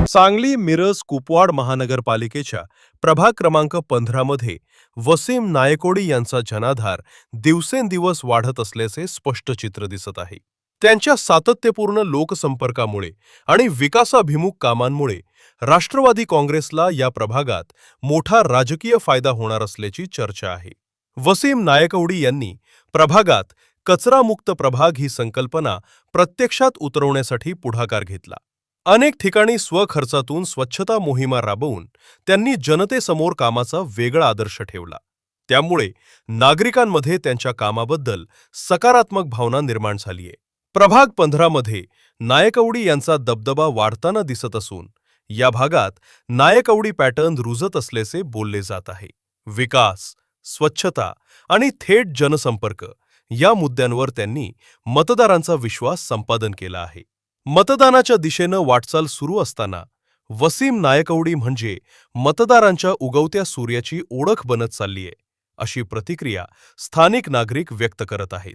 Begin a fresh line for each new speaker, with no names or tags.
सांगली मिरज कुपवाड महानगरपालिकेच्या प्रभाग क्रमांक 15 मध्ये वसीम नायकोडी यांचा जनाधार दिवसेंदिवस वाढत असल्याचे स्पष्ट चित्र दिसत आहे. त्यांच्या सातत्यपूर्ण लोकसंपर्कामुळे आणि विकासाभिमुख कामांमुळे राष्ट्रवादी काँग्रेसला या प्रभागात मोठा राजकीय फायदा होणार असल्याची चर्चा आहे. वसीम नायकवडी यांनी प्रभागात कचरामुक्त प्रभाग ही संकल्पना प्रत्यक्षात उतरवण्यासाठी पुढाकार घेतला. अनेक ठिकाणी स्वखर्चातून स्वच्छता मोहिमा राबवून त्यांनी जनतेसमोर कामाचा वेगळा आदर्श ठेवला. त्यामुळे नागरिकांमध्ये त्यांच्या कामाबद्दल सकारात्मक भावना निर्माण झालीय. प्रभाग 15 मध्ये नायकवडी यांचा दबदबा वाढताना दिसत असून या भागात नायकवडी पॅटर्न रुजत असल्याचे बोलले जात आहे. विकास, स्वच्छता आणि थेट जनसंपर्क या मुद्द्यांवर त्यांनी मतदारांचा विश्वास संपादन केला आहे. मतदानाच्या दिशेनं वाटचाल सुरू असताना वसीम नायकवडी म्हणजे मतदारांच्या उगवत्या सूर्याची ओळख बनत चाललीय, अशी प्रतिक्रिया स्थानिक नागरिक व्यक्त करत आहेत.